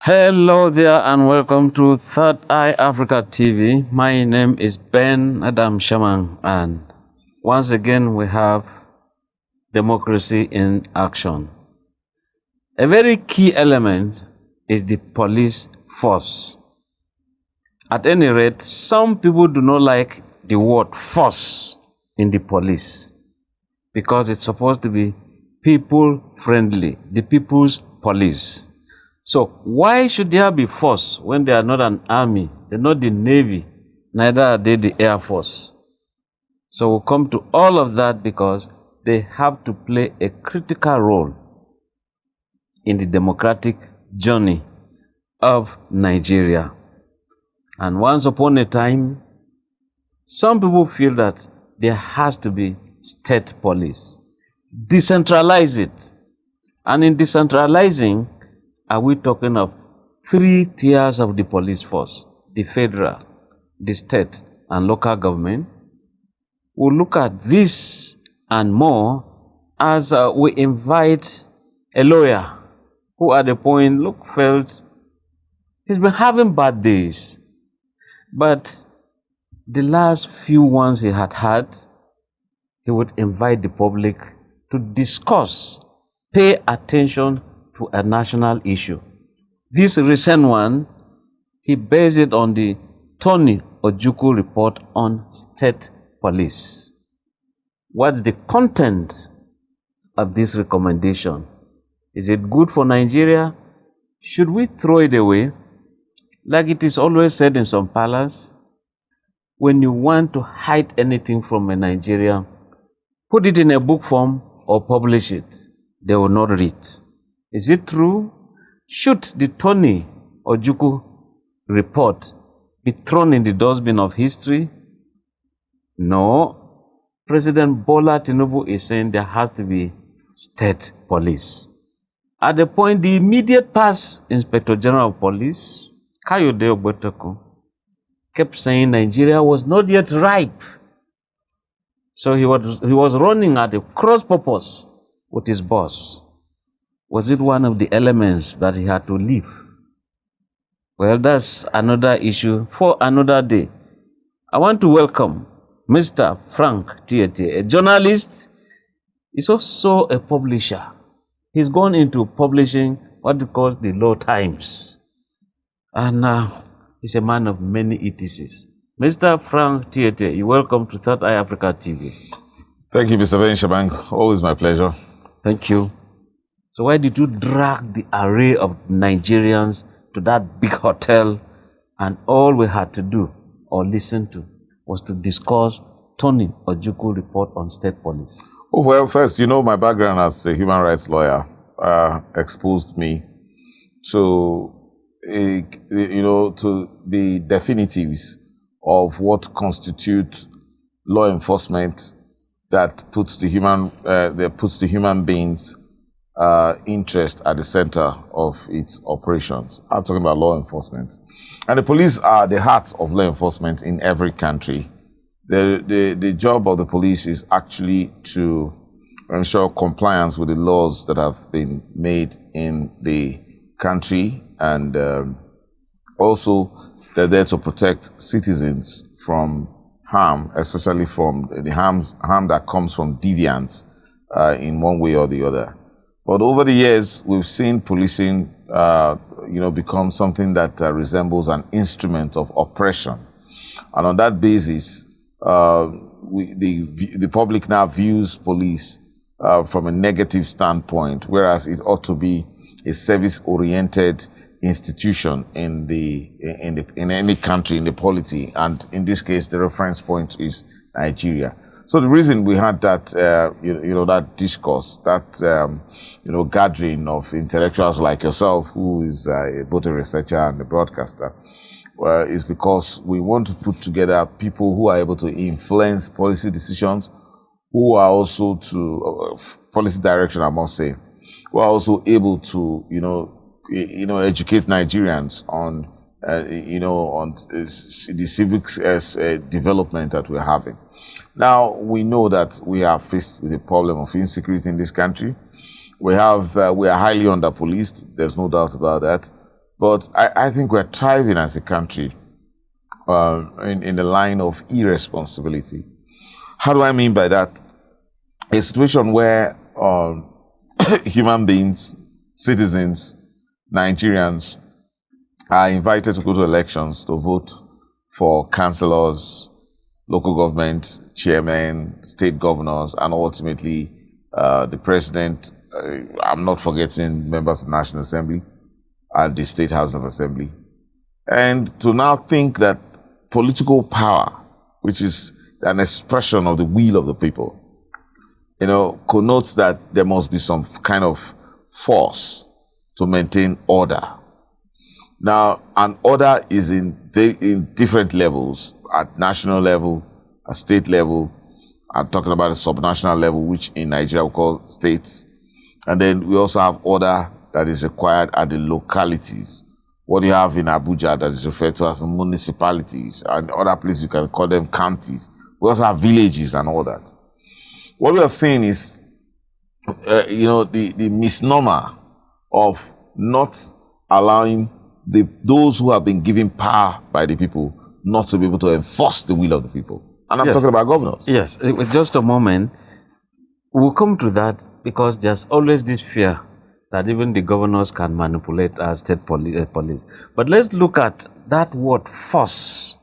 Hello there and welcome to Third Eye Africa TV. My name is Ben Adam Shaman and once again we have democracy in action. A very key element is the police force. At any rate, some people do not like the word force in the police because it's supposed to be people friendly, the people's police. So why should there be force when they are not an army, they're not the Navy, neither are they the Air Force? So we'll come to all of that because they have to play a critical role in the democratic journey of Nigeria. And once upon a time, some people feel that there has to be state police. Decentralize it. And in decentralizing, are we talking of 3 tiers of the police force? The federal, the state, and local government. We'll look at this and more as we invite a lawyer who at the point felt he's been having bad days. But the last few ones he had, he would invite the public to discuss, pay attention to a national issue. This recent one, he based it on the Tony Ojukwu report on state police. What's the content of this recommendation? Is it good for Nigeria? Should we throw it away? Like it is always said in some palace, when you want to hide anything from a Nigerian, put it in a book form or publish it. They will not read. Is it true? Should the Tony Ojukwu report be thrown in the dustbin of history? No. President Bola Tinubu is saying there has to be state police. At the point, the immediate past Inspector General of Police, Kayode Ogbetoko, kept saying Nigeria was not yet ripe. So he was running at a cross purpose with his boss. Was it one of the elements that he had to leave? Well, that's another issue for another day. I want to welcome Mr. Frank Tietie, a journalist. He's also a publisher. He's gone into publishing what he calls the Law Times. And he's a man of many ETCs. Mr. Frank Tietie, you're welcome to Third Eye Africa TV. Thank you, Mr. Ben Shabang. Always my pleasure. Thank you. So why did you drag the array of Nigerians to that big hotel and all we had to do or listen to was to discuss Tony Ojukwu report on state police? Oh, well, first, my background as a human rights lawyer exposed me to, to the definitives of what constitutes law enforcement that puts the human beings' interest at the center of its operations. I'm talking about law enforcement. And the police are the heart of law enforcement in every country. The job of the police is actually to ensure compliance with the laws that have been made in the country, and also they're there to protect citizens from harm, especially from the harm that comes from deviants in one way or the other. But over the years, we've seen policing, become something that resembles an instrument of oppression. And on that basis, the public now views police from a negative standpoint, whereas it ought to be a service-oriented institution in any country, in the polity. And in this case, the reference point is Nigeria. So the reason we had that, that discourse, that, gathering of intellectuals like yourself, who is both a researcher and a broadcaster, is because we want to put together people who are able to influence policy decisions, who are also policy direction, I must say, who are also able to, educate Nigerians on, on the civic development that we're having. Now, we know that we are faced with a problem of insecurity in this country. We are highly under-policed. There's no doubt about that. But I think we're thriving as a country in the line of irresponsibility. How do I mean by that? A situation where human beings, citizens, Nigerians are invited to go to elections to vote for councillors, local government chairmen, state governors, and ultimately the president. I'm not forgetting members of the National Assembly and the State House of Assembly. And to now think that political power, which is an expression of the will of the people, connotes that there must be some kind of force to maintain order. Now, an order is in different levels, at national level, at state level. I'm talking about a subnational level, which in Nigeria we call states. And then we also have order that is required at the localities. What you have in Abuja that is referred to as municipalities, and other places you can call them counties. We also have villages and all that. What we have seen is, the misnomer of not allowing those who have been given power by the people not to be able to enforce the will of the people. And I'm talking about governors. Yes, just a moment. We'll come to that because there's always this fear that even the governors can manipulate our state police. But let's look at that word force.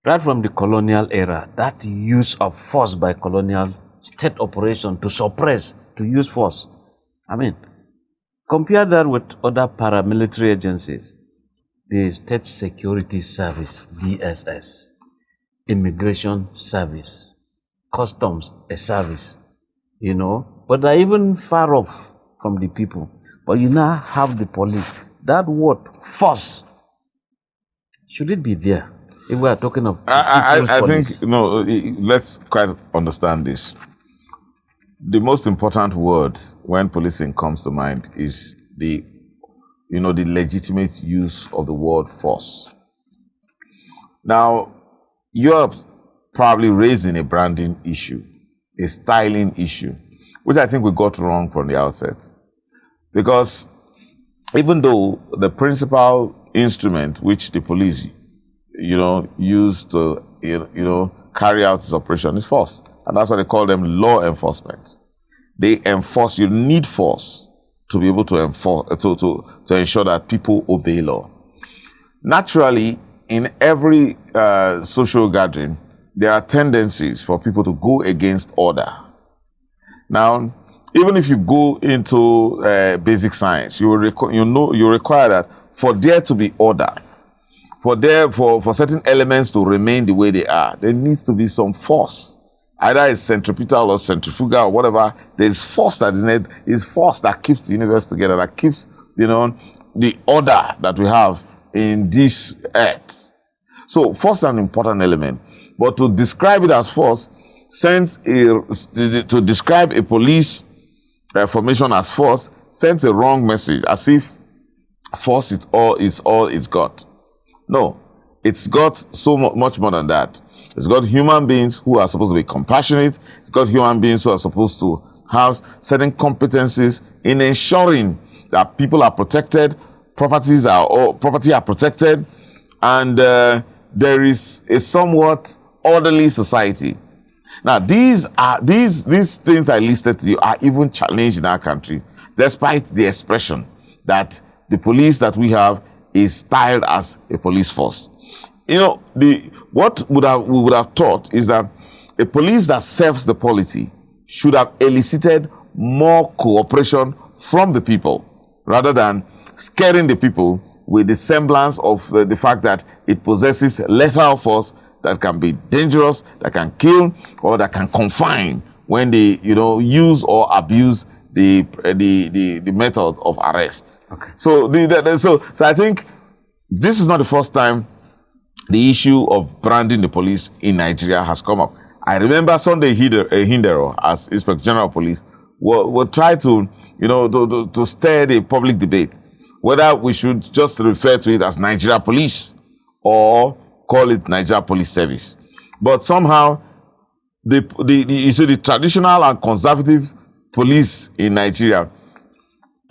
Right from the colonial era, that use of force by colonial state operation to suppress, to use force. I mean, compare that with other paramilitary agencies. The State Security Service, DSS, Immigration Service, Customs, a service, but they're even far off from the people. But you now have the police. That word, force, should it be there? If we are talking of I think, let's quite understand this. The most important word when policing comes to mind is the legitimate use of the word force. Now, you're probably raising a branding issue, a styling issue, which I think we got wrong from the outset. Because even though the principal instrument which the police, use to, carry out this operation is force. And that's why they call them law enforcement. They enforce, you need force to be able to enforce, to ensure that people obey law. Naturally, in every social gathering, there are tendencies for people to go against order. Now, even if you go into basic science, you require that for there to be order, for certain elements to remain the way they are, there needs to be some force. Either it's centripetal or centrifugal or whatever. There's force that is needed. It's force that keeps the universe together, that keeps, the order that we have in this earth. So force is an important element. But to describe it as force, to describe a police formation as force sends a wrong message, as if force is all it's got. No, it's got so much more than that. It's got human beings who are supposed to be compassionate. It's got human beings who are supposed to have certain competencies in ensuring that people are protected, property are protected, and there is a somewhat orderly society. Now, these things I listed to you are even challenged in our country, despite the expression that the police that we have is styled as a police force. What we would have thought is that a police that serves the polity should have elicited more cooperation from the people, rather than scaring the people with the semblance of the fact that it possesses lethal force that can be dangerous, that can kill, or that can confine when they, use or abuse the method of arrest. Okay. So I think this is not the first time the issue of branding the police in Nigeria has come up. I remember Sunday Hindero, as Inspector General of Police, will try to, to stir the public debate whether we should just refer to it as Nigeria Police or call it Nigeria Police Service. But somehow, the traditional and conservative police in Nigeria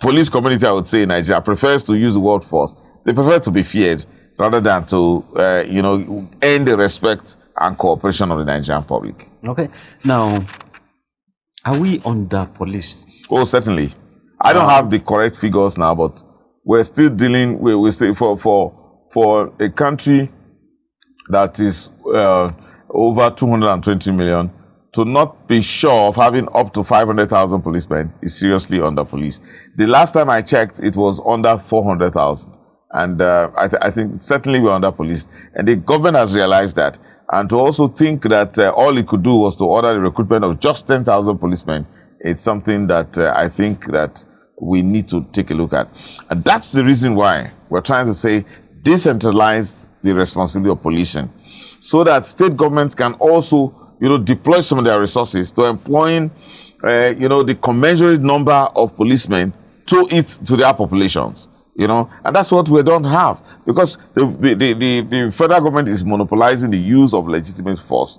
police community, I would say, in Nigeria prefers to use the word force. They prefer to be feared rather than to, earn the respect and cooperation of the Nigerian public. Okay. Now, are we under police? Oh, certainly. I don't have the correct figures now, but we're still dealing with, we still, for a country that is over 220 million, to not be sure of having up to 500,000 policemen is seriously under police. The last time I checked, it was under 400,000. And I think certainly we're under police. And the government has realized that. And to also think that all it could do was to order the recruitment of just 10,000 policemen, it's something that I think that we need to take a look at. And that's the reason why we're trying to say decentralize the responsibility of policing, so that state governments can also, deploy some of their resources to employing, the commensurate number of policemen to their populations. And that's what we don't have, because the federal government is monopolizing the use of legitimate force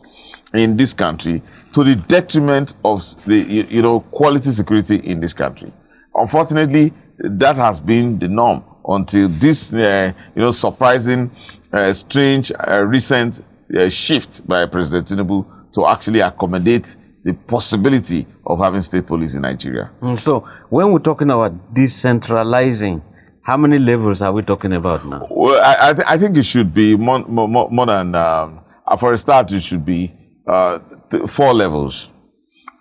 in this country to the detriment of the quality security in this country. Unfortunately, that has been the norm until this surprising, strange, recent shift by President Tinubu to actually accommodate the possibility of having state police in Nigeria. So when we're talking about decentralizing, how many levels are we talking about now? Well, I think it should be more than, for a start, it should be 4 levels.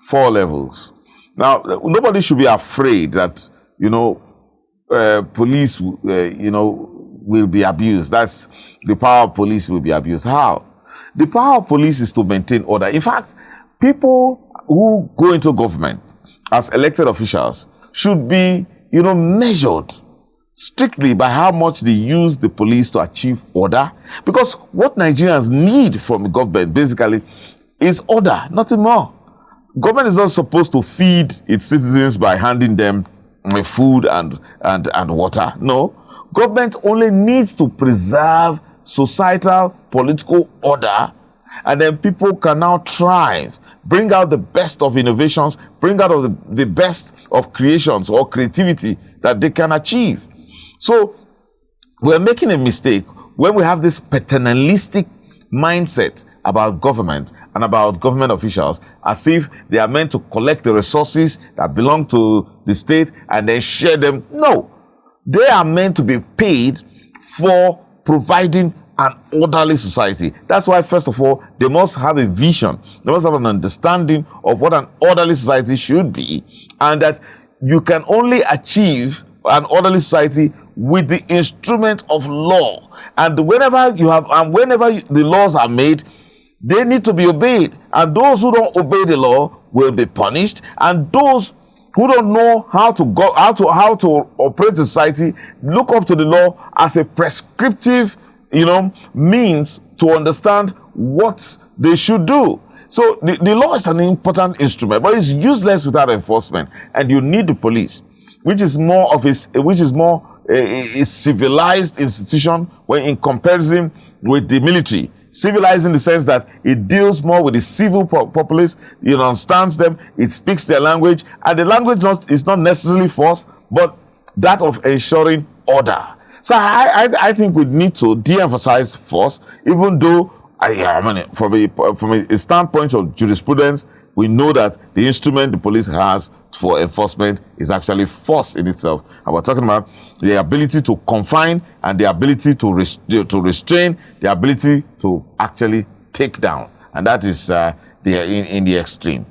4 levels. Now, nobody should be afraid that, police, will be abused. That's the power of police will be abused. How? The power of police is to maintain order. In fact, people who go into government as elected officials should be, measured strictly by how much they use the police to achieve order. Because what Nigerians need from the government, basically, is order, nothing more. Government is not supposed to feed its citizens by handing them food and water. No. Government only needs to preserve societal, political order, and then people can now thrive, bring out the best of innovations, bring out of the best of creations or creativity that they can achieve. So we're making a mistake when we have this paternalistic mindset about government and about government officials, as if they are meant to collect the resources that belong to the state and then share them. No, they are meant to be paid for providing an orderly society. That's why, first of all, they must have a vision. They must have an understanding of what an orderly society should be, and that you can only achieve an orderly society with the instrument of law. And whenever the laws are made, they need to be obeyed. And those who don't obey the law will be punished. And those who don't know how to operate the society look up to the law as a prescriptive, means to understand what they should do. So the law is an important instrument, but it's useless without enforcement. And you need the police, which is more a civilized institution when in comparison with the military. Civilized in the sense that it deals more with the civil populace, it understands them, it speaks their language, and the language is not necessarily force, but that of ensuring order. So I think we need to de-emphasize force, even though from a standpoint of jurisprudence, we know that the instrument the police has for enforcement is actually force in itself. And we're talking about the ability to confine and the ability to restrain, the ability to actually take down. And that is in the extreme.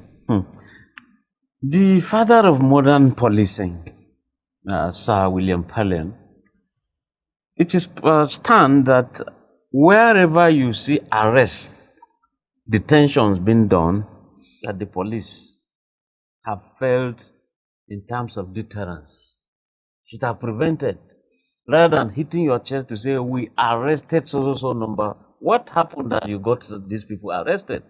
The father of modern policing, Sir William Pallen, it is stand that wherever you see arrests, detentions being done, that the police have failed in terms of deterrence, should have prevented, rather than hitting your chest to say, we arrested so number. What happened that you got these people arrested?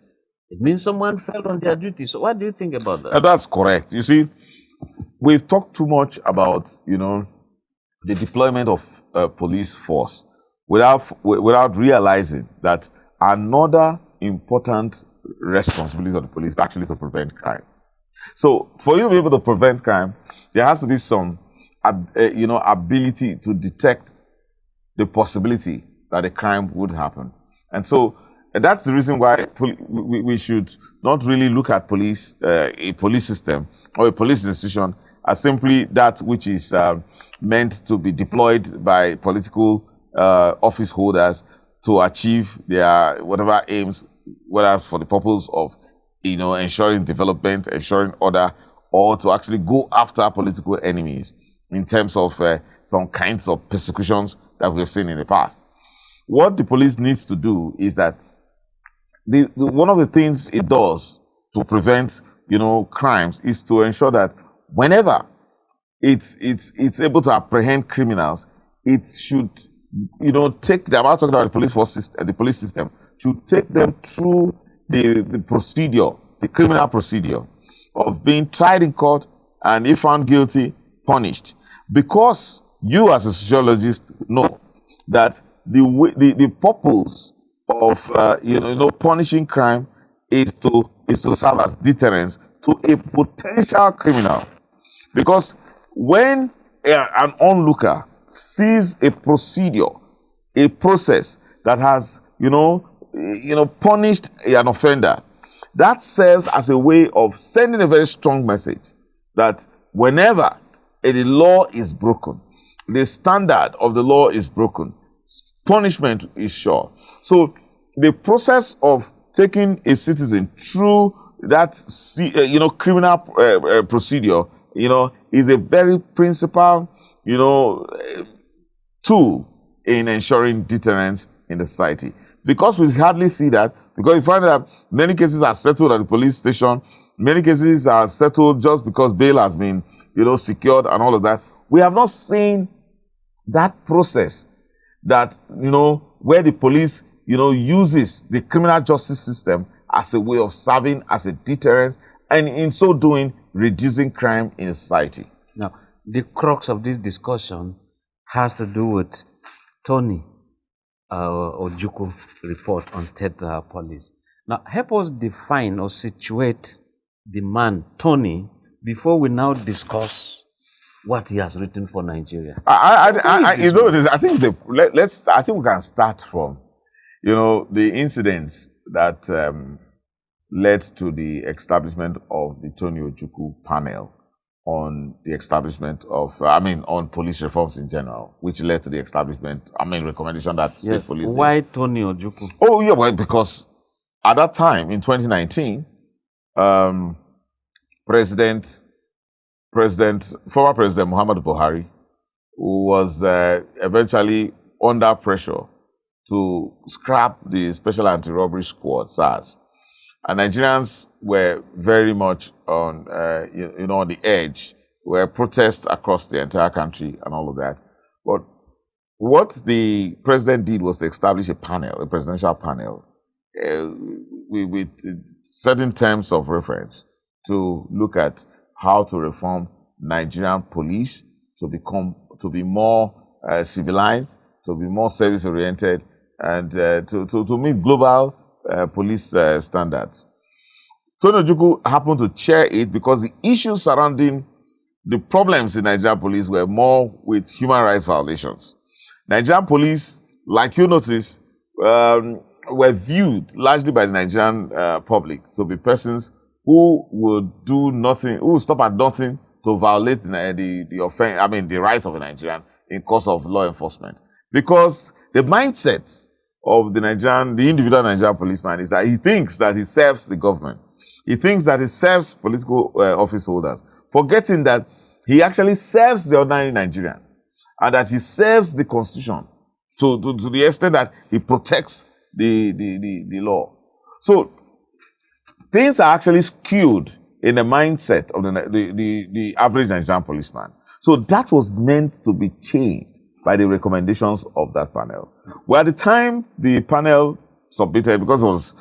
It means someone failed on their duty. So what do you think about that? That's correct. You see, we've talked too much about, the deployment of police force without realizing that another important responsibility of the police is actually to prevent crime. So for you to be able to prevent crime, there has to be some ability to detect the possibility that a crime would happen. And so that's the reason why we should not really look at a police system or a police institution as simply that which is meant to be deployed by political office holders to achieve their whatever aims, whether for the purpose of ensuring development, ensuring order, or to actually go after political enemies in terms of some kinds of persecutions that we've seen in the past. What the police needs to do is that one of the things it does to prevent, crimes is to ensure that whenever it's able to apprehend criminals, it should, take them. I'm talking about the police force system, the police system should take them through the procedure, the criminal procedure of being tried in court and, if found guilty, punished. Because you, as a sociologist, know that the purpose of punishing crime is to serve as deterrence to a potential criminal. Because when an onlooker sees a procedure, a process that has punished an offender, that serves as a way of sending a very strong message that whenever the law is broken, the standard of the law is broken, punishment is sure. So the process of taking a citizen through that criminal procedure is a very principal tool in ensuring deterrence in the society. Because we hardly see that, because we find that many cases are settled at the police station, many cases are settled just because bail has been secured and all of that. We have not seen that process that where the police uses the criminal justice system as a way of serving as a deterrence, and in so doing reducing crime in society. Now, the crux of this discussion has to do with Tony Ojukwu report on state police. Now, help us define or situate the man Tony before we now discuss what he has written for Nigeria. I think we can start from the incidents that led to the establishment of the Tony Ojukwu panel on the establishment of, on police reforms in general, which led to the establishment, recommendation that state police. Why Tony Ojukwu? Oh, yeah, well, because at that time, in 2019, former President Muhammadu Buhari, who was eventually under pressure to scrap the Special Anti-Robbery Squad, SARS. And Nigerians were very much on the edge, where protests across the entire country and all of that. But what the president did was to establish a presidential panel, with certain terms of reference to look at how to reform Nigerian police to be more civilized, to be more service-oriented, and to meet global police standards. Tony Ojukwu happened to chair it because the issues surrounding the problems in Nigerian police were more with human rights violations. Nigerian police, like you notice, were viewed largely by the Nigerian public to be persons who would do nothing, who would stop at nothing to violate the rights of a Nigerian in course of law enforcement. Because the mindset of the individual Nigerian policeman is that he thinks that he serves the government. He thinks that he serves political office holders, forgetting that he actually serves the ordinary Nigerian and that he serves the Constitution to the extent that he protects the law. So things are actually skewed in the mindset of the average Nigerian policeman. So that was meant to be changed by the recommendations of that panel. Well, at the time the panel submitted, because it was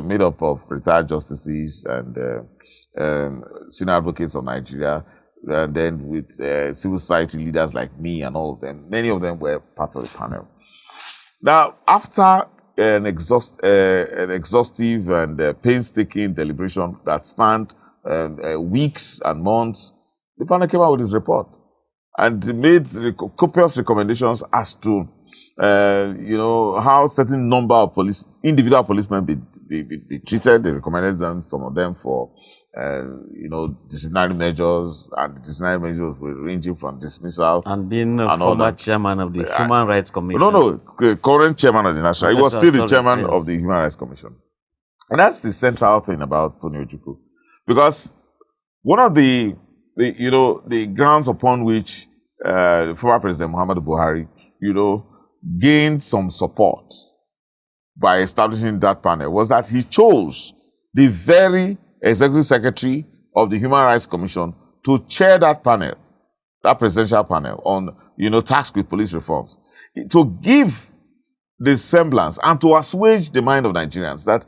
made up of retired justices and senior advocates of Nigeria, and then with civil society leaders like me and all of them, many of them were part of the panel. Now, after an exhaustive and painstaking deliberation that spanned weeks and months, the panel came out with its report. and made copious recommendations as to, how certain number of individual policemen be treated. They recommended some of them for, disciplinary measures, and disciplinary measures were ranging from dismissal. And being a former chairman of the Human Rights Commission. No, current chairman of the National. He was still the chairman of the Human Rights Commission. And that's the central thing about Tony Ojukwu. Because one of the grounds upon which former President Muhammadu Buhari, gained some support by establishing that panel was that he chose the very executive secretary of the Human Rights Commission to chair that panel, that presidential panel on, tasked with police reforms, to give the semblance and to assuage the mind of Nigerians that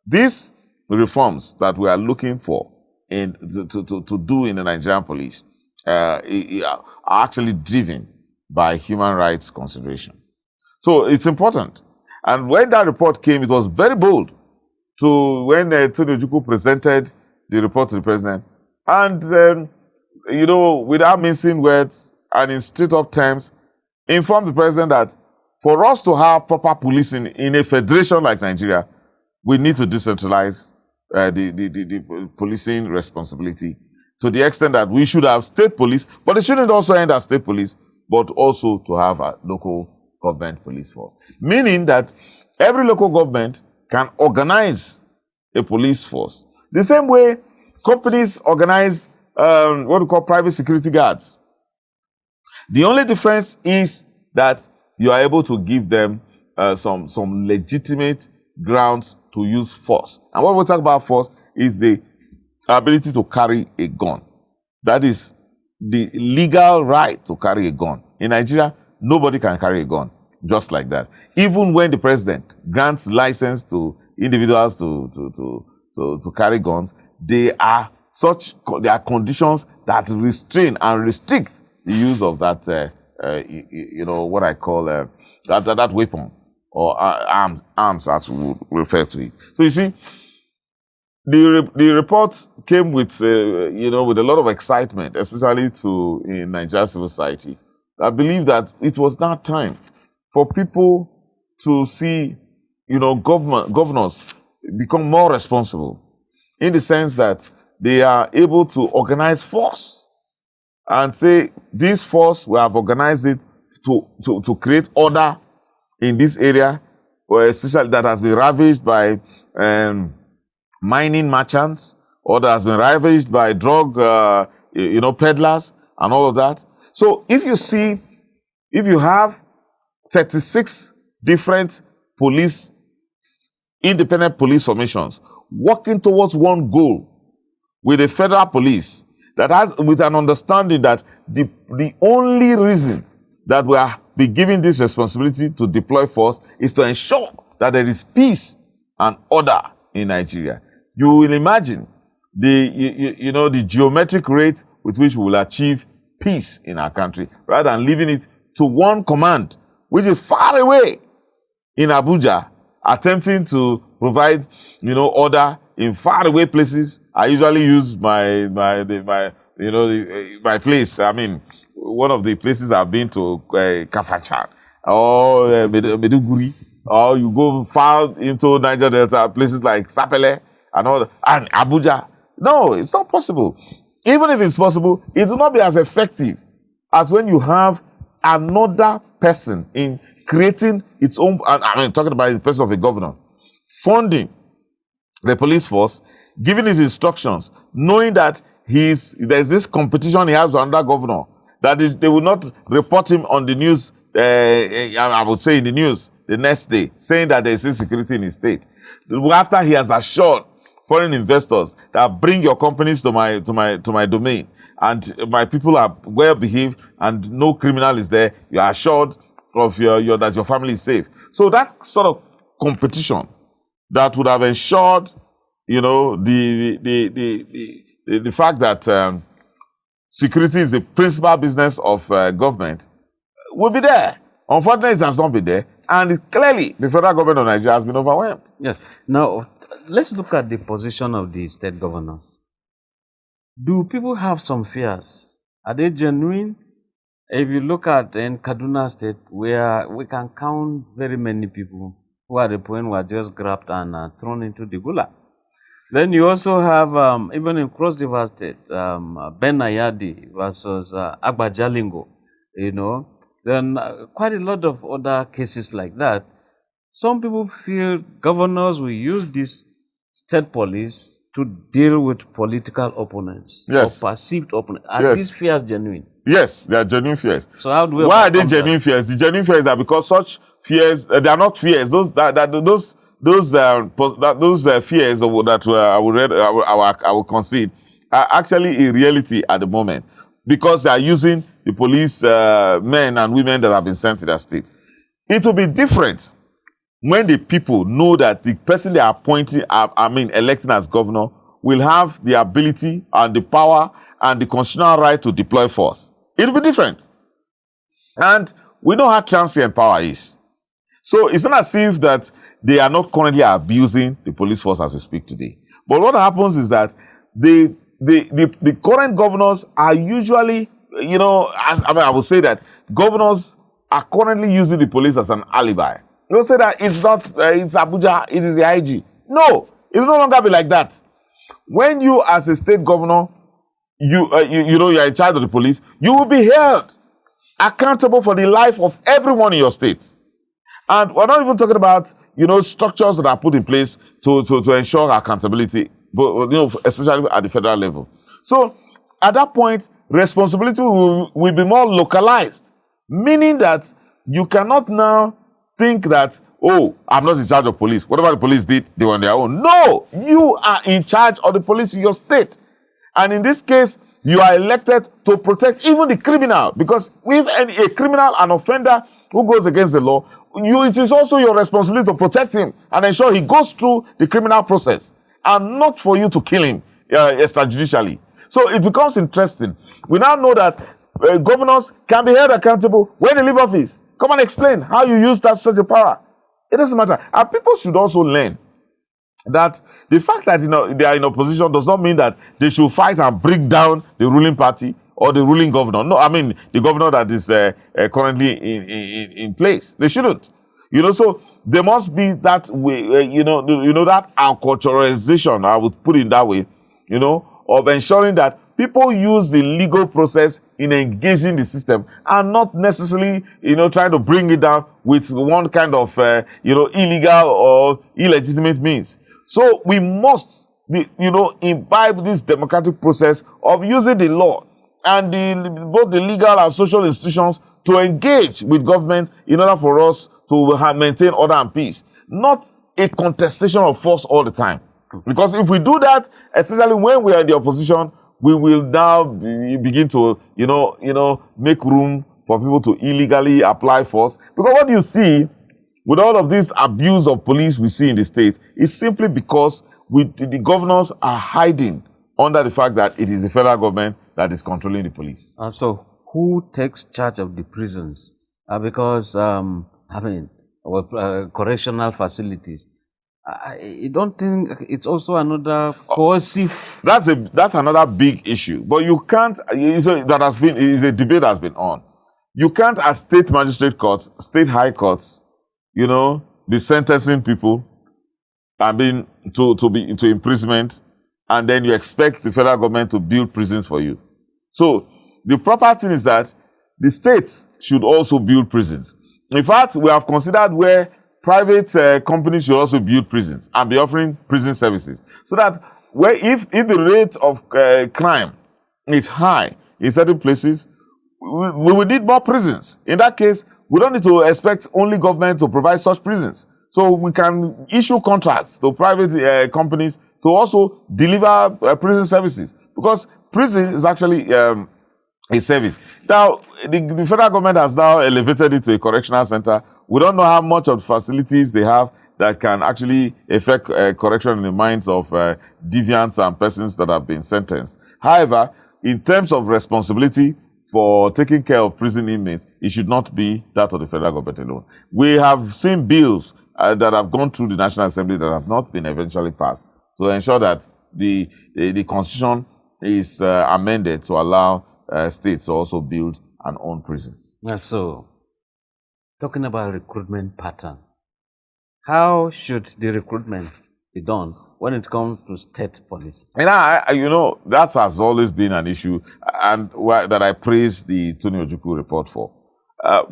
these reforms that we are looking for to do in the Nigerian police are actually driven by human rights consideration. So it's important. And when that report came, it was very bold when Tony Ojukwu presented the report to the president. And, without mincing words and in straight-up terms, informed the president that for us to have proper policing in a federation like Nigeria, we need to decentralize the policing responsibility to the extent that we should have state police, but it shouldn't also end as state police, but also to have a local government police force. Meaning that every local government can organize a police force. The same way companies organize what we call private security guards. The only difference is that you are able to give them some legitimate grounds to use force. And what we talk about force is the ability to carry a gun. That is the legal right to carry a gun. In Nigeria, nobody can carry a gun just like that. Even when the president grants license to individuals to carry guns, there are conditions that restrain and restrict the use of that, what I call that weapon or arms as we refer to it. So you see, the report came with with a lot of excitement, especially in Nigerian civil society. I believe that it was now time for people to see, governors become more responsible in the sense that they are able to organize force and say, this force, we have organized it to create order in this area, or especially that has been ravaged by mining merchants, or that has been ravaged by drug, peddlers and all of that. So if you have 36 different independent police formations working towards one goal with the federal police with an understanding that the only reason that we are be given this responsibility to deploy force is to ensure that there is peace and order in Nigeria. You will imagine the geometric rate with which we will achieve peace in our country, rather than leaving it to one command, which is far away in Abuja, attempting to provide, order in faraway places. I usually use my place. I mean, one of the places I've been to, Kafachan or Meduguri, or you go far into Niger Delta, places like Sapele and Abuja. No, it's not possible. Even if it's possible, it will not be as effective as when you have another person in creating its own, talking about the person of a governor, funding the police force, giving it instructions, knowing that there's this competition he has with another governor, that they will not report him on the news, I would say in the news the next day, saying that there is insecurity in his state. After he has assured foreign investors that bring your companies to my domain, and my people are well behaved and no criminal is there, you are assured of that your family is safe. So that sort of competition that would have ensured, the fact that security is the principal business of government will be there. Unfortunately, it has not been there, and clearly the federal government of Nigeria has been overwhelmed. Yes. Now, let's look at the position of the state governors. Do people have some fears? Are they genuine? If you look at in Kaduna State, where we can count very many people who at the point were just grabbed and thrown into the gulag. Then you also have, even in Cross River State, Ben Ayadi versus Agba Jalingo, you know. Then quite a lot of other cases like that. Some people feel governors will use this state police to deal with political opponents Yes. or perceived opponents. Are Yes. these fears genuine? Yes, they are genuine fears. So how do we Why are they overcome that? genuine fears? The genuine fears are because such fears, they are not fears. Those fears of that I will concede are actually a reality at the moment because they are using the police men and women that have been sent to their state. It will be different when the people know that the person they are appointing, electing as governor, will have the ability and the power and the constitutional right to deploy force. It will be different. And we know how transient power is. So it's not as if that they are not currently abusing the police force as we speak today. But what happens is that the current governors are usually, I would say that governors are currently using the police as an alibi. You say that it's not, it's Abuja, it is the IG. No, it will no longer be like that. When you, as a state governor, you are in charge of the police, you will be held accountable for the life of everyone in your state. And we're not even talking about, structures that are put in place to ensure accountability, but, especially at the federal level. So at that point, responsibility will be more localized, meaning that you cannot now think that, oh, I'm not in charge of police. Whatever the police did, they were on their own. No, you are in charge of the police in your state. And in this case, you are elected to protect even the criminal. Because if a criminal, an offender who goes against the law, it is also your responsibility to protect him and ensure he goes through the criminal process. And not for you to kill him extrajudicially. So it becomes interesting. We now know that governors can be held accountable when they leave office. Come and explain how you use that such a power. It doesn't matter. And people should also learn that the fact that they are in opposition does not mean that they should fight and break down the ruling party or the ruling governor. No, the governor that is currently in place. They shouldn't. So there must be that way, that acculturation, I would put it that way, of ensuring that people use the legal process in engaging the system and not necessarily, trying to bring it down with one kind of, illegal or illegitimate means. So we must, imbibe this democratic process of using the law and both the legal and social institutions to engage with government in order for us to maintain order and peace, not a contestation of force all the time. Because if we do that, especially when we are in the opposition, we will now begin to, make room for people to illegally apply force. Because what you see with all of this abuse of police we see in the state is simply because the governors are hiding under the fact that it is the federal government that is controlling the police. So who takes charge of the prisons? Because, correctional facilities. I don't think it's also another coercive. That's another big issue. But you can't. Is a debate that has been on. You can't, as state magistrate courts, state high courts, be sentencing people and being to imprisonment, and then you expect the federal government to build prisons for you. So the proper thing is that the states should also build prisons. In fact, we have considered where private companies should also build prisons and be offering prison services, so that if the rate of crime is high in certain places, we will need more prisons. In that case, we don't need to expect only government to provide such prisons. So we can issue contracts to private companies to also deliver prison services, because prison is actually a service. Now, the federal government has now elevated it to a correctional center. We don't know how much of the facilities they have that can actually effect correction in the minds of deviants and persons that have been sentenced. However, in terms of responsibility for taking care of prison inmates, it should not be that of the federal government alone. We have seen bills that have gone through the National Assembly that have not been eventually passed to ensure that the Constitution is amended to allow states to also build and own prisons. Yeah, so, talking about recruitment pattern, how should the recruitment be done when it comes to state police? And that has always been an issue, and that I praise the Tony Ojukwu report for.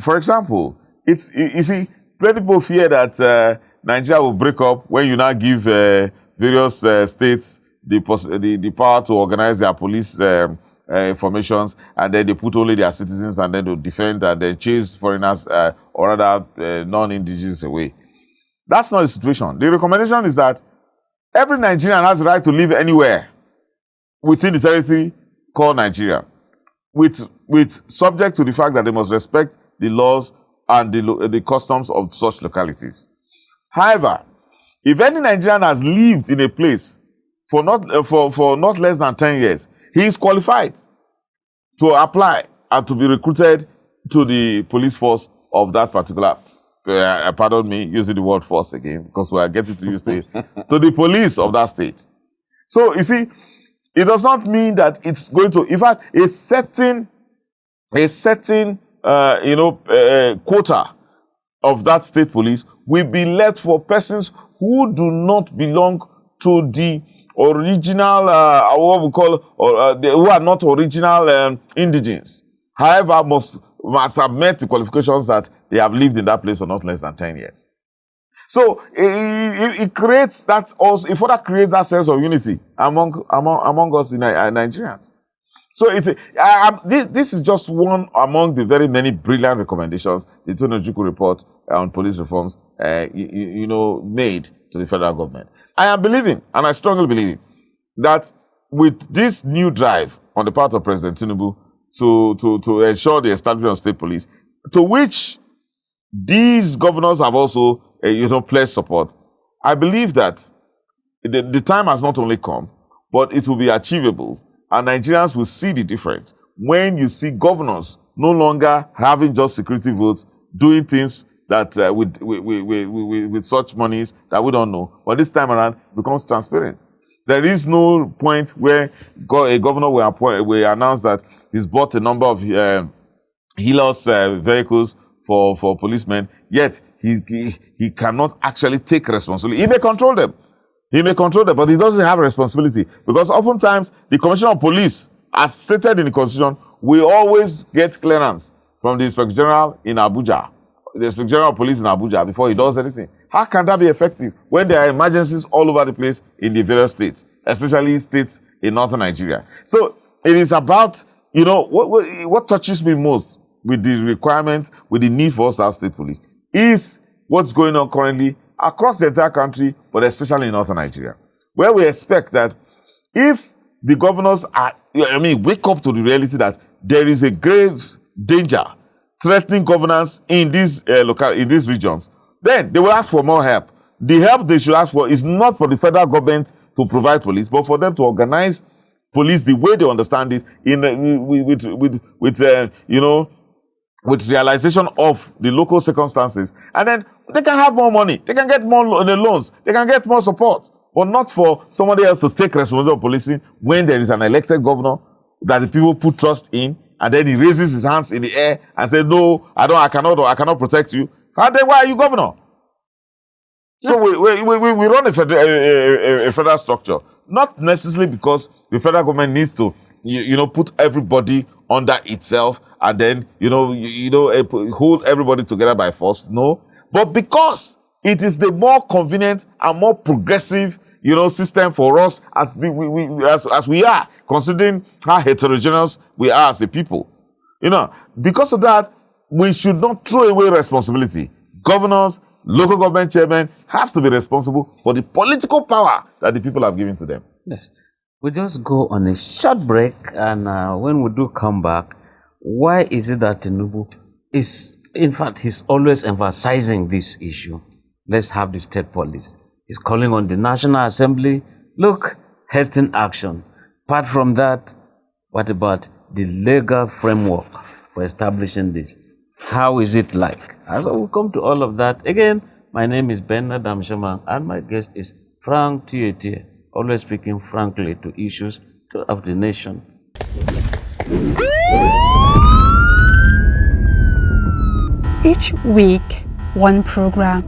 For example, you see, many people fear that Nigeria will break up when you now give various states the power to organize their police formations, and then they put only their citizens, and then to defend and then chase foreigners or rather non-indigenous away. That's not the situation. The recommendation is that every Nigerian has the right to live anywhere within the territory called Nigeria, with subject to the fact that they must respect the laws and the customs of such localities. However, if any Nigerian has lived in a place for not less than 10 years, he is qualified to apply and to be recruited to the police force of that particular. Pardon me, using the word force again, because we are getting to use it, to the police of that state. So, you see, it does not mean that it's going to, in fact, a certain quota of that state police will be left for persons who do not belong to the original, what we call, who are not original indigenes. However, must have met the qualifications that they have lived in that place for not less than 10 years. So it creates that also, it further creates that sense of unity among us in Nigerians. So this is just one among the very many brilliant recommendations the Tony Ojukwu report on police reforms made to the federal government. I am believing, and I strongly believe, that with this new drive on the part of President Tinubu to ensure the establishment of state police, to which these governors have also pledged support, I believe that the time has not only come, but it will be achievable, and Nigerians will see the difference when you see governors no longer having just security votes, doing things that with such monies that we don't know, but this time around becomes transparent. There is no point where a governor will announce that he's bought a number of Helios vehicles for policemen, yet he cannot actually take responsibility. He may control them, but he doesn't have responsibility, because oftentimes the Commissioner of Police, as stated in the Constitution, will always get clearance from the Inspector General in Abuja, the Inspector General of Police in Abuja, before he does anything. How can that be effective when there are emergencies all over the place in the various states, especially states in northern Nigeria? So it is about, what touches me most with the requirement, with the need for us to have state police, is what's going on currently across the entire country, but especially in northern Nigeria, where we expect that if the governors wake up to the reality that there is a grave danger threatening governance in these regions, then they will ask for more help. The help they should ask for is not for the federal government to provide police, but for them to organize police the way they understand it, with realization of the local circumstances, and then they can have more money, they can get more loans, they can get more support, but not for somebody else to take responsibility of policing when there is an elected governor that the people put trust in, and then he raises his hands in the air and says, "No, I cannot protect you." And then why are you governor? So we run a federal structure, not necessarily because the federal government needs to put everybody under itself and then hold everybody together by force. No, but because it is the more convenient and more progressive system for us as we are, considering how heterogeneous we are as a people. Because of that, we should not throw away responsibility. Governors, local government chairmen have to be responsible for the political power that the people have given to them. Yes. We just go on a short break, and when we do come back, why is it that Tinubu he's always emphasizing this issue? Let's have the state police. He's calling on the National Assembly. Look, hasten action. Apart from that, what about the legal framework for establishing this? How is it like? As we'll come to all of that. Again, my name is Ben Adam Shaman, and my guest is Frank Tietie, always speaking frankly to issues of the nation. Each week, one program,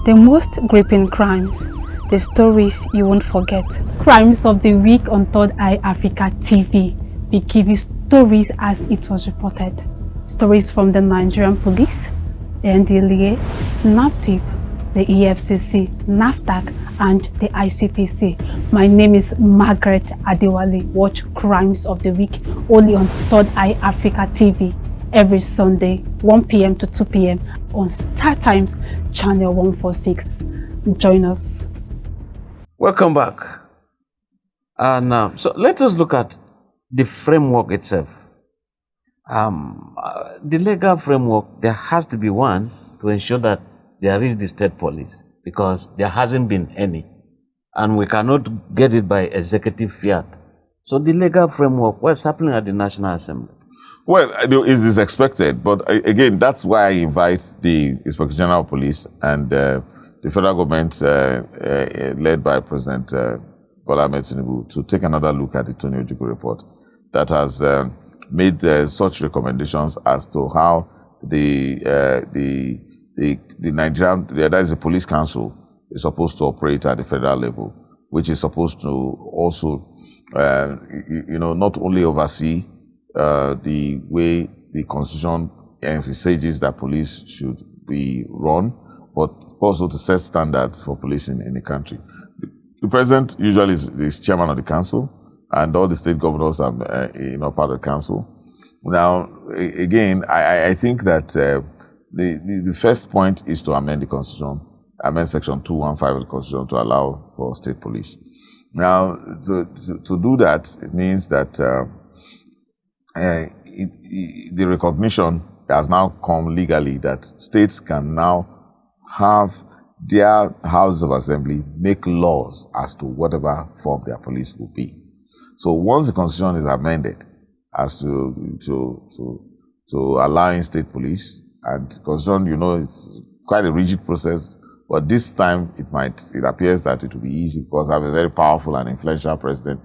the most gripping crimes, the stories you won't forget. Crimes of the week on Third Eye Africa TV. We give you stories as it was reported. Stories from the Nigerian police, the NDLEA, NAPTIP, the EFCC, NAFDAC, and the ICPC. My name is Margaret Adewale. Watch Crimes of the Week only on Third Eye Africa TV every Sunday, 1 p.m. to 2 p.m. on Star Times Channel 146. Join us. Welcome back. So let us look at the framework itself. The legal framework, there has to be one to ensure that there is the state police, because there hasn't been any, and we cannot get it by executive fiat. So the legal framework, what's happening at the National Assembly? Well, it is expected, but again, that's why I invite the Inspector General of Police and the federal government, led by President Bola Ahmed Tinubu, to take another look at the Tony Ojukwu report that has made such recommendations as to how the Nigerian, that is the police council, is supposed to operate at the federal level, which is supposed to also, not only oversee the way the Constitution envisages that police should be run, but also to set standards for policing in the country. The president usually is chairman of the council, and all the state governors are, part of the council. Now, again, I think that the first point is to amend the Constitution, amend Section 215 of the Constitution to allow for state police. Now, to do that, it means that the recognition has now come legally that states can now have their houses of assembly make laws as to whatever form their police will be. So once the Constitution is amended as to allowing state police, and Constitution, it's quite a rigid process, but this time it appears that it will be easy because I have a very powerful and influential president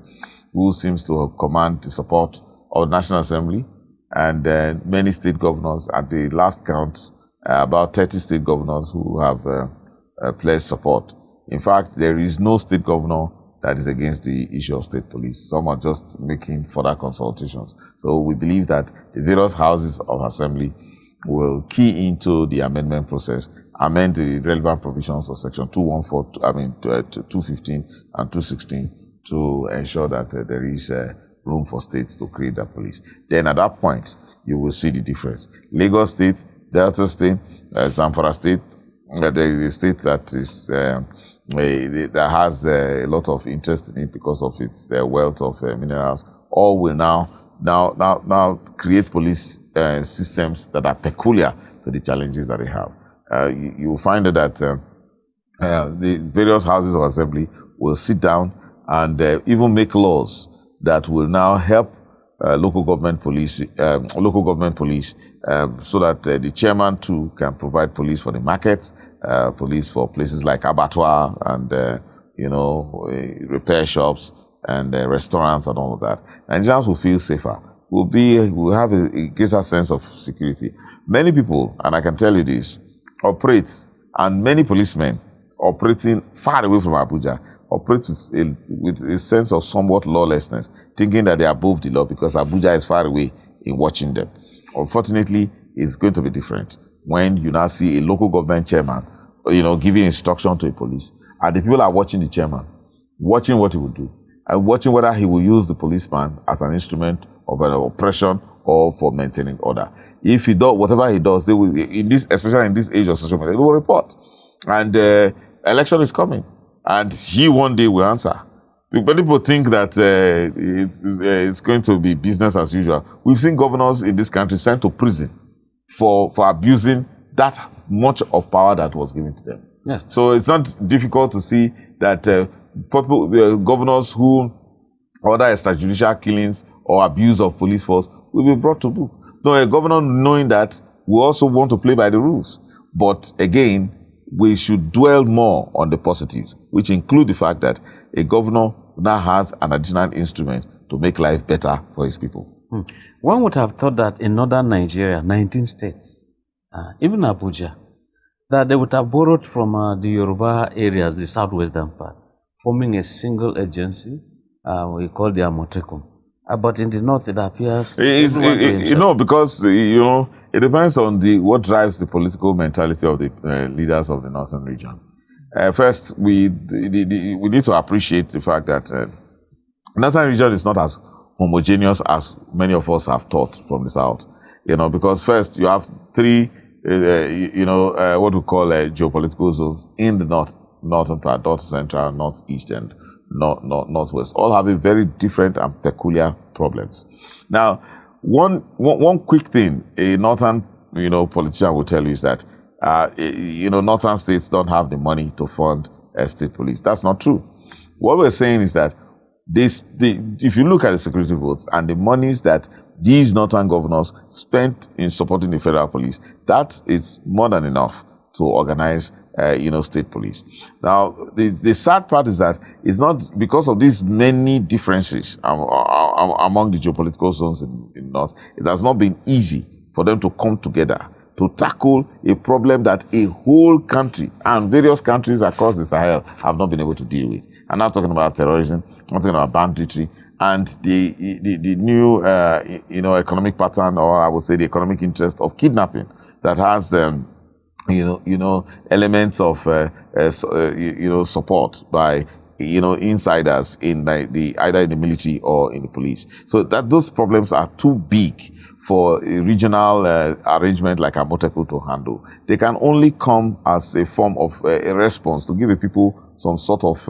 who seems to command the support of the National Assembly and many state governors. At the last count, about 30 state governors who have pledged support. In fact, there is no state governor that is against the issue of state police. Some are just making further consultations. So we believe that the various houses of assembly will key into the amendment process, amend the relevant provisions of Section 215 and 216 to ensure that there is room for states to create their police. Then at that point, you will see the difference. Lagos State, Delta State, Zamfara State, the state that is that has a lot of interest in it because of its wealth of minerals, all will now create police systems that are peculiar to the challenges that they have. You will find that the various houses of assembly will sit down and even make laws that will now help local government police, so that the chairman too can provide police for the markets, police for places like abattoir and repair shops and restaurants and all of that. Nigerians will feel safer. We'll have a greater sense of security. Many people, and I can tell you this, and many policemen operating far away from Abuja operate with a sense of somewhat lawlessness, thinking that they are above the law because Abuja is far away in watching them. Unfortunately, it's going to be different when you now see a local government chairman, giving instruction to the police, and the people are watching the chairman, watching what he will do, and watching whether he will use the policeman as an instrument of an oppression or for maintaining order. If he does, whatever he does, they will, especially in this age of social media, they will report. And election is coming. And he one day will answer. But people think that it's going to be business as usual. We've seen governors in this country sent to prison for abusing that much of power that was given to them. Yes. So it's not difficult to see that governors who order extrajudicial killings or abuse of police force will be brought to book. No, a governor knowing that will also want to play by the rules. But again, we should dwell more on the positives, which include the fact that a governor now has an additional instrument to make life better for his people. One would have thought that in northern Nigeria, 19 states, even Abuja, that they would have borrowed from the Yoruba areas, the southwestern part, forming a single agency we call the Amotekun. But in the north, it appears because it depends on what drives the political mentality of the leaders of the northern region. First, we need to appreciate the fact that northern region is not as homogeneous as many of us have thought from the south. Because first you have three, what we call geopolitical zones in the northern part, north central, northeast, and northwest, all having very different and peculiar problems. Now, one quick thing a northern politician will tell you is that northern states don't have the money to fund state police. That's not true. What we're saying is that if you look at the security votes and the monies that these northern governors spent in supporting the federal police, that is more than enough to organize state police. Now, the sad part is that it's not because of these many differences among the geopolitical zones in North. It has not been easy for them to come together to tackle a problem that a whole country and various countries across the Sahel have not been able to deal with. I'm not talking about terrorism. I'm talking about banditry and the new economic pattern, or I would say the economic interest of kidnapping that has elements of support by insiders in either in the military or in the police. So that those problems are too big for a regional arrangement like Amotekun to handle. They can only come as a form of a response to give the people some sort of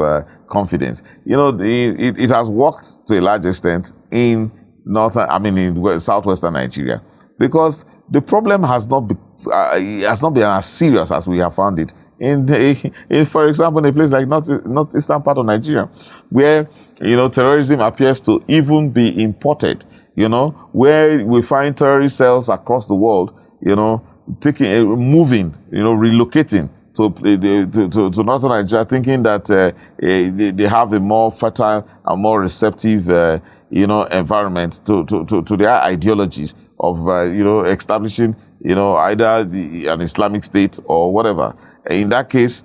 confidence. It has worked to a large extent in southwestern Nigeria, because the problem has not been as serious as we have found it for example, in a place like northeastern part of Nigeria, where terrorism appears to even be imported. Where we find terrorist cells across the world, relocating to northern Nigeria, thinking that they have a more fertile and more receptive environment to their ideologies of establishing either an Islamic state or whatever. In that case,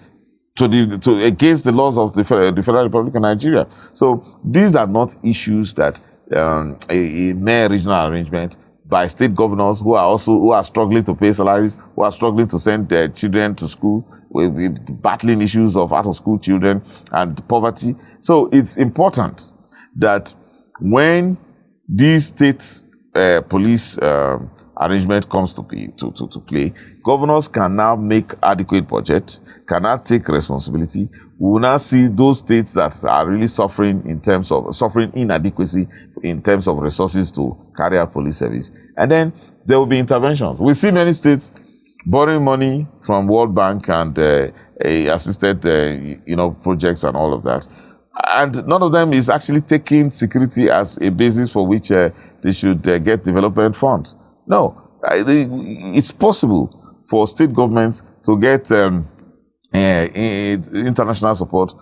against the laws of the Federal Republic of Nigeria. So these are not issues that a mere regional arrangement by state governors who are struggling to pay salaries, who are struggling to send their children to school, with battling issues of out-of-school children and poverty. So it's important that when these states police arrangement comes to play, governors can now make adequate budget, can now take responsibility. We will now see those states that are really suffering inadequacy in terms of resources to carry out police service. And then there will be interventions. We see many states borrowing money from World Bank and assisted projects and all of that. And none of them is actually taking security as a basis for which they should get development funds. No, it's possible for state governments to get international support,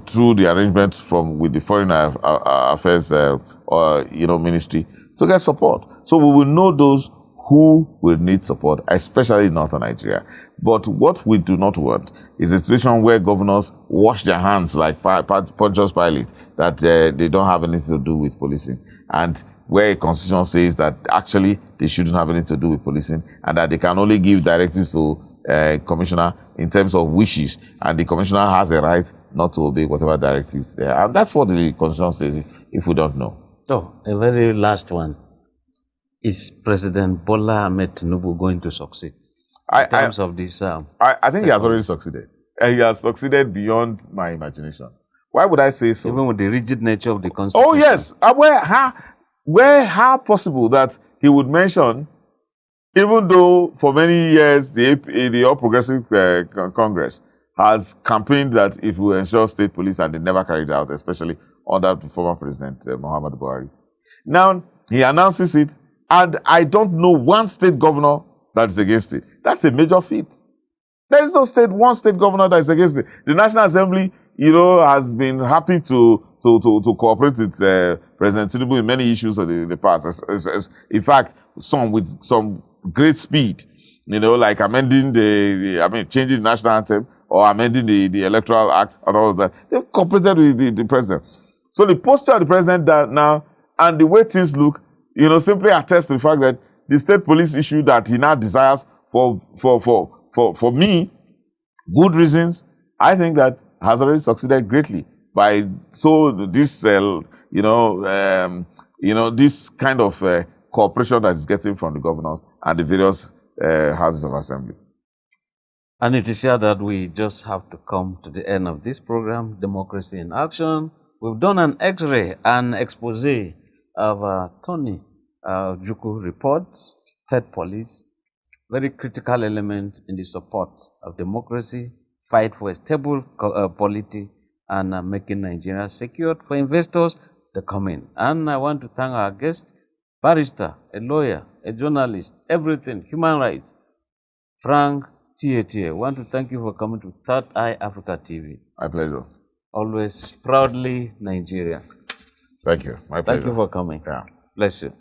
through the arrangement with the Foreign Affairs Ministry to get support. So we will know those who will need support, especially in northern Nigeria. But what we do not want is a situation where governors wash their hands like Pontius Pilate, that they don't have anything to do with policing, and where a constitution says that actually they shouldn't have anything to do with policing, and that they can only give directives to commissioner in terms of wishes, and the commissioner has a right not to obey whatever directives there are. And that's what the constitution says if we don't know. So, a very last one. Is President Bola Ahmed Tinubu going to succeed in terms of this? I think he has already succeeded. And he has succeeded beyond my imagination. Why would I say so? Even with the rigid nature of the constitution. Oh, yes. How possible that he would mention, even though for many years the All Progressive Congress has campaigned that it will ensure state police, and they never carried out, especially under the former President Muhammadu Buhari. Now, he announces it, and I don't know one state governor that is against it. That's a major feat. There is one state governor that is against it. The National Assembly, has been happy to cooperate with President Tinubu in many issues of the past. In fact, some with some great speed. like amending changing the national anthem or amending the electoral act and all of that. They've cooperated with the president. So the posture of the president that now and the way things look, simply attests to the fact that the state police issue that he now desires for me, good reasons, I think that has already succeeded greatly by this this kind of cooperation that is getting from the governors and the various houses of assembly. And it is here that we just have to come to the end of this program, Democracy in Action. We've done an X-ray and expose of Tony Ojukwu report, State Police, very critical element in the support of democracy, fight for a stable polity, and making Nigeria secure for investors to come in. And I want to thank our guest, barrister, a lawyer, a journalist, everything, human rights, Frank Tietie. I want to thank you for coming to Third Eye Africa TV. My pleasure. Always proudly Nigeria. Thank you. My pleasure. Thank you for coming. Yeah. Bless you.